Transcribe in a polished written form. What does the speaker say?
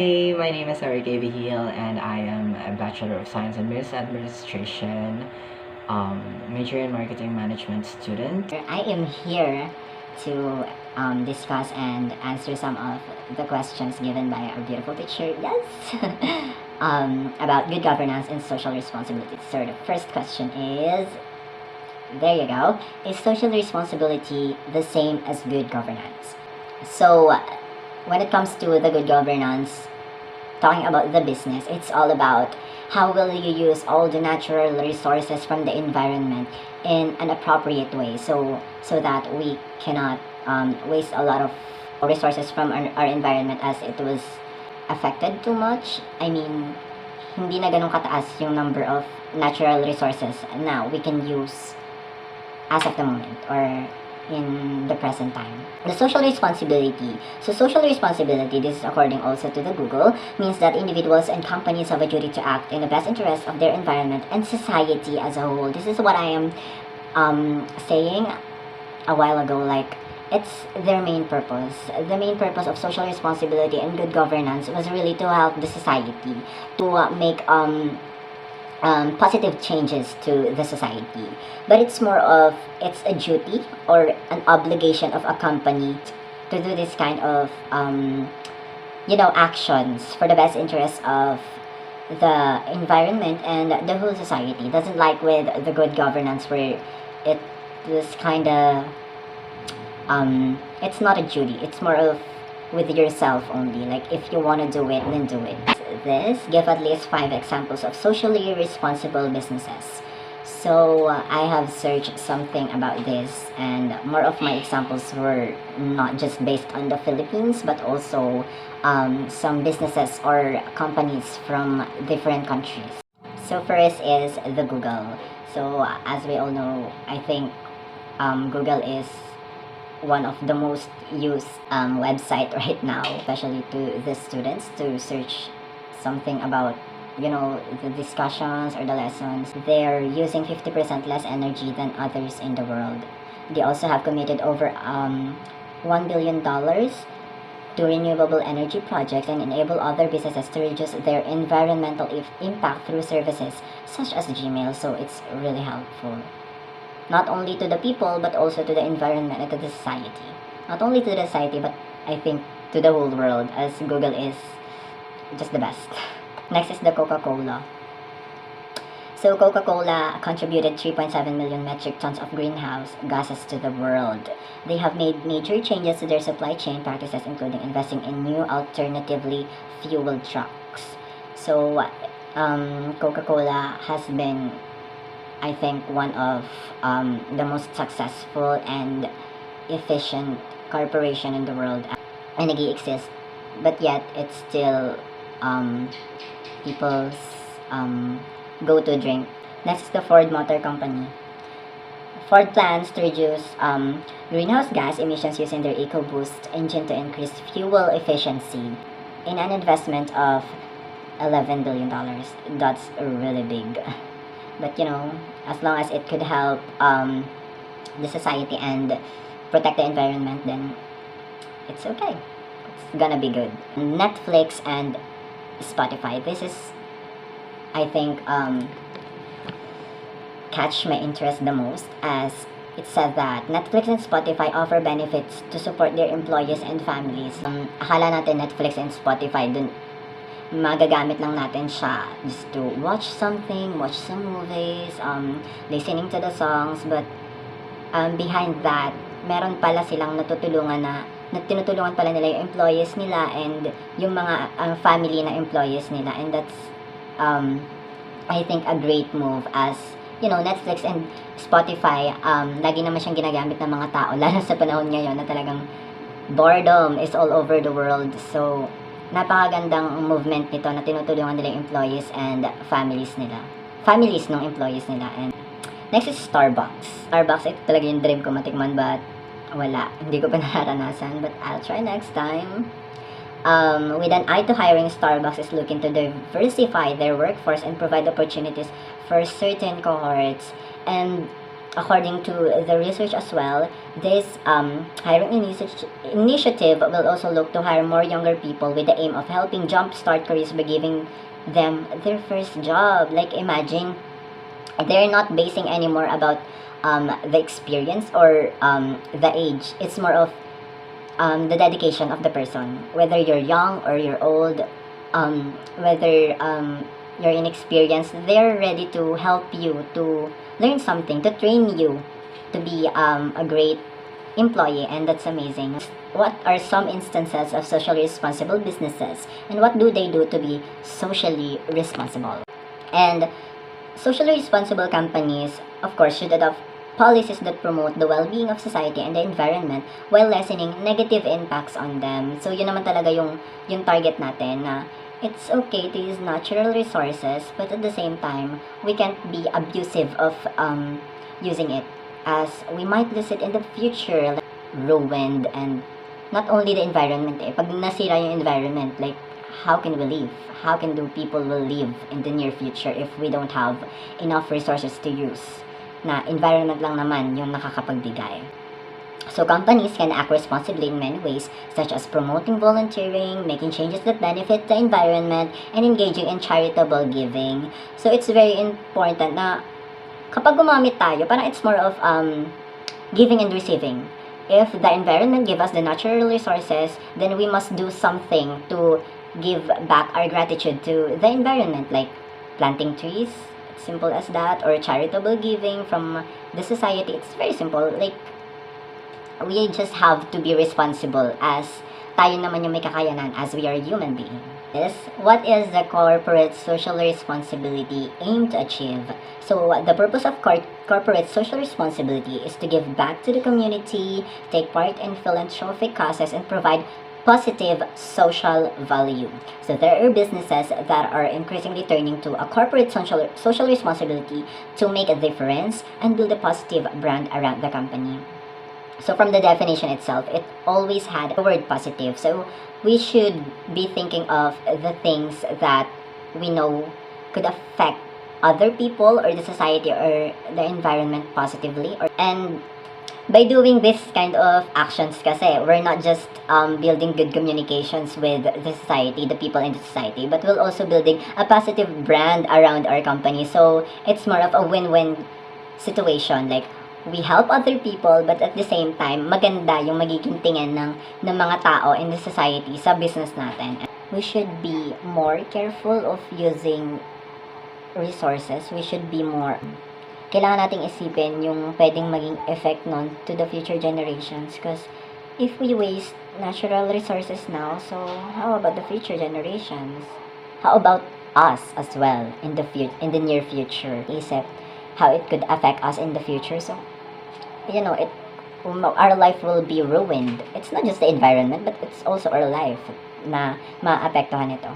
Hey, my name is Eric Hill, and I am a Bachelor of Science in Business Administration, major in Marketing Management student. I am here to discuss and answer some of the questions given by our beautiful teacher. Yes, about good governance and social responsibility. So the first question is, there you go. Is social responsibility the same as good governance? So when it comes to the good governance, talking about the business, it's all about how will you use all the natural resources from the environment in an appropriate way, so that we cannot waste a lot of resources from our environment as it was affected too much. I mean, hindi na ganun kataas yung number of natural resources now we can use as of the moment or in the present time. The social responsibility. So social responsibility, this is according also to the Google, means that individuals and companies have a duty to act in the best interest of their environment and society as a whole. This is what I am saying a while ago, like it's their main purpose. The main purpose of social responsibility and good governance was really to help the society, to make positive changes to the society. But it's more of, it's a duty or an obligation of a company to do this kind of actions for the best interest of the environment and the whole society. It doesn't like with the good governance where it was kind of it's not a duty, it's more of with yourself only. Like if you want to do it, then do it. This, give at least 5 examples of socially responsible businesses. So I have searched something about this, and more of my examples were not just based on the Philippines, but also some businesses or companies from different countries. So first is the Google. So as we all know, I think Google is one of the most used website right now, especially to the students to search something about the discussions or the lessons. They're using 50% less energy than others in the world. They also have committed over $1 billion to renewable energy projects and enable other businesses to reduce their environmental impact through services such as Gmail. So it's really helpful, not only to the people but also to the environment and to the society. Not only to the society, but I think to the whole world, as Google is just the best. Next is the Coca-Cola. So Coca-Cola contributed 3.7 million metric tons of greenhouse gases to the world. They have made major changes to their supply chain practices, including investing in new alternatively fueled trucks. So Coca-Cola has been, I think, one of the most successful and efficient corporation in the world, and nag-exist, but yet it's still people's go-to drink. Next is the Ford Motor Company. Ford plans to reduce greenhouse gas emissions using their EcoBoost engine to increase fuel efficiency in an investment of $11 billion. That's really big. But as long as it could help the society and protect the environment, then it's okay. It's gonna be good. Netflix and Spotify. This is, I think, catch my interest the most, as it said that Netflix and Spotify offer benefits to support their employees and families. Akala natin Netflix and Spotify, dun magagamit lang natin siya just to watch something, watch some movies, listening to the songs, but behind that, meron pala silang natutulungan na tinutulungan pala nila yung employees nila and yung mga family na employees nila, and that's I think a great move, as Netflix and Spotify lagi naman siyang ginagamit ng mga tao, lalo sa panahon ngayon na talagang boredom is all over the world. So napakagandang movement nito na tinutulungan nila yung employees and families ng employees nila. And next is Starbucks. Ito talaga yung dream ko matikman, but wala, hindi ko pa naranasan, but I'll try next time. With an eye to hiring, Starbucks is looking to diversify their workforce and provide opportunities for certain cohorts. And according to the research as well, this hiring initiative will also look to hire more younger people with the aim of helping jumpstart careers by giving them their first job. Like imagine, they're not basing anymore about the experience or the age. It's more of the dedication of the person, whether you're young or you're old, whether you're inexperienced, they're ready to help you to learn something, to train you to be a great employee, and that's amazing. What are some instances of socially responsible businesses, and what do they do to be socially responsible? And socially responsible companies, of course, should adopt policies that promote the well-being of society and the environment while lessening negative impacts on them. So, yun naman talaga yung target natin na it's okay to use natural resources, but at the same time, we can't be abusive of using it, as we might lose it in the future, like ruined. And not only the environment, pag nasira yung environment, like how can we live? How can do people will live in the near future if we don't have enough resources to use? Na environment lang naman yung nakakapagbigay. So companies can act responsibly in many ways, such as promoting volunteering, making changes that benefit the environment, and engaging in charitable giving. So it's very important na kapag gumamit tayo, parang it's more of giving and receiving. If the environment give us the natural resources, then we must do something to give back our gratitude to the environment, like planting trees, simple as that, or charitable giving from the society. It's very simple. Like, we just have to be responsible, as tayo naman yung may kakayanan, as we are human beings. What is the corporate social responsibility aimed to achieve? So the purpose of corporate social responsibility is to give back to the community, take part in philanthropic causes, and provide positive social value. So there are businesses that are increasingly turning to a corporate social responsibility to make a difference and build a positive brand around the company. So from the definition itself, it always had the word positive. So we should be thinking of the things that we know could affect other people or the society or the environment positively. And by doing this kind of actions, kasi we're not just building good communications with the society, the people in the society, but we're also building a positive brand around our company. So it's more of a win-win situation. Like, we help other people, but at the same time, maganda yung magiging tingin ng mga tao in the society sa business natin. We should be more careful of using resources. We should be more, kailangan nating isipin yung pwedeng maging effect nun to the future generations, because if we waste natural resources now, so how about the future generations? How about us as well in the near future? Isip how it could affect us in the future. So, you know, our life will be ruined. It's not just the environment, but it's also our life na maapektuhan nito.